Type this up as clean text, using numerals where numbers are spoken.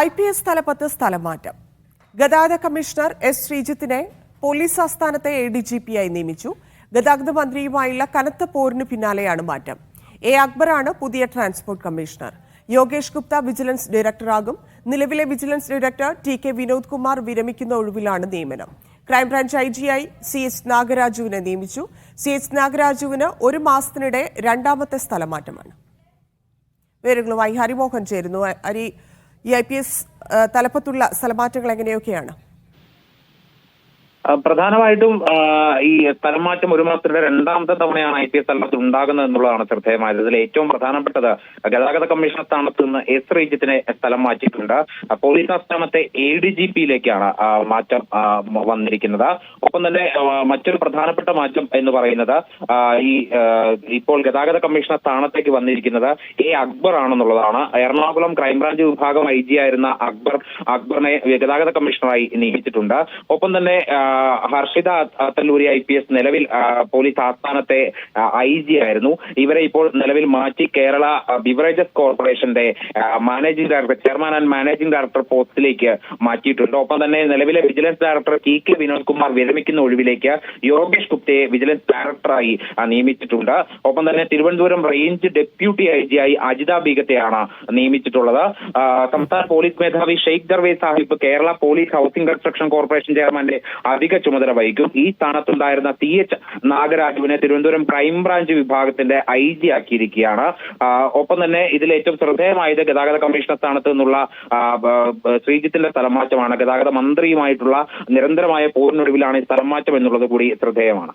IPS തലപ്പത്ത് സ്ഥലം മാറ്റം. ഗതാഗത കമ്മീഷണർ എസ് ശ്രീജിത്തിനെ പോലീസ് ആസ്ഥാനത്തെ ADGP-ആയി നിയമിച്ചു. ഗതാഗത മന്ത്രിയുമായുള്ള കനത്ത പോരിന് പിന്നാലെയാണ് മാറ്റം. അക്ബറാണ് പുതിയ transport commissioner. Yogesh Gupta vigilance ഡയറക്ടറാകും. നിലവിലെ vigilance director TK Vinod Kumar വിരമിക്കുന്ന ഒഴിവിലാണ് നിയമനം. ക്രൈംബ്രാഞ്ച് IG-ആയി CS നാഗരാജുവിനെ നിയമിച്ചു. CS നാഗരാജുവിന് ഒരു മാസത്തിനിടെ രണ്ടാമത്തെ സ്ഥലമാറ്റമാണ്. വിവരങ്ങളുമായി ഹരിമോഹൻ ചേരുന്നു. ഈ IPS തലപ്പത്തുള്ള സ്ഥലമാറ്റങ്ങൾ എങ്ങനെയൊക്കെയാണ്? പ്രധാനമായിട്ടും ഈ സ്ഥലംമാറ്റം ഒരു മാസത്തിന്റെ രണ്ടാമത്തെ തവണയാണ് IPS തലത്തിൽ ഉണ്ടാകുന്നത് എന്നുള്ളതാണ് ശ്രദ്ധേയമായത്. ഇതിൽ ഏറ്റവും പ്രധാനപ്പെട്ടത് ഗതാഗത കമ്മീഷണർ സ്ഥാനത്ത് നിന്ന് എസ് ശ്രീജിത്തിനെ സ്ഥലം മാറ്റിയിട്ടുണ്ട്. പോലീസ് ആസ്ഥാനത്തെ ADGP-യിലേക്കാണ് മാറ്റം വന്നിരിക്കുന്നത്. ഒപ്പം തന്നെ മറ്റൊരു പ്രധാനപ്പെട്ട മാറ്റം എന്ന് പറയുന്നത് ഇപ്പോൾ ഗതാഗത കമ്മീഷണർ സ്ഥാനത്തേക്ക് വന്നിരിക്കുന്നത് അക്ബർ ആണെന്നുള്ളതാണ്. എറണാകുളം ക്രൈംബ്രാഞ്ച് വിഭാഗം IG ആയിരുന്ന അക്ബറിനെ ഗതാഗത കമ്മീഷണറായി നിയമിച്ചിട്ടുണ്ട്. ഒപ്പം തന്നെ ഹർഷിത അത്തല്ലൂരി IPS നിലവിൽ പോലീസ് ആസ്ഥാനത്തെ IG ആയിരുന്നു. ഇവരെ ഇപ്പോൾ നിലവിൽ മാറ്റി കേരള ബിവറേജസ് കോർപ്പറേഷന്റെ managing director, chairman and managing director പോസ്റ്റിലേക്ക് മാറ്റിയിട്ടുണ്ട്. ഒപ്പം തന്നെ നിലവിലെ vigilance director TK Vinod Kumar വിരമിക്കുന്ന ഒഴിവിലേക്ക് യോഗേഷ് ഗുപ്തയെ വിജിലൻസ് ഡയറക്ടറായി നിയമിച്ചിട്ടുണ്ട്. ഒപ്പം തന്നെ തിരുവനന്തപുരം റേഞ്ച് ഡെപ്യൂട്ടി IG-ആയി അജിത ബീഗത്തെയാണ് നിയമിച്ചിട്ടുള്ളത്. സംസ്ഥാന പോലീസ് മേധാവി Sheikh Darvesh Sahib Kerala police housing construction corporation ചെയർമാന്റെ അധിക ചുമതല വഹിക്കും. ഈ സ്ഥാനത്തുണ്ടായിരുന്ന CH നാഗരാജുവിനെ തിരുവനന്തപുരം ക്രൈംബ്രാഞ്ച് വിഭാഗത്തിന്റെ IG ആക്കിയിരിക്കുകയാണ്. ഒപ്പം തന്നെ ഇതിൽ ഏറ്റവും ശ്രദ്ധേയമായത് ഗതാഗത കമ്മീഷണർ സ്ഥാനത്ത് നിന്നുള്ള ശ്രീജിത്തിന്റെ സ്ഥലംമാറ്റമാണ്. ഗതാഗത മന്ത്രിയുമായിട്ടുള്ള നിരന്തരമായ പോരിനൊടുവിലാണ് ഈ സ്ഥലംമാറ്റം എന്നുള്ളത് കൂടി ശ്രദ്ധേയമാണ്.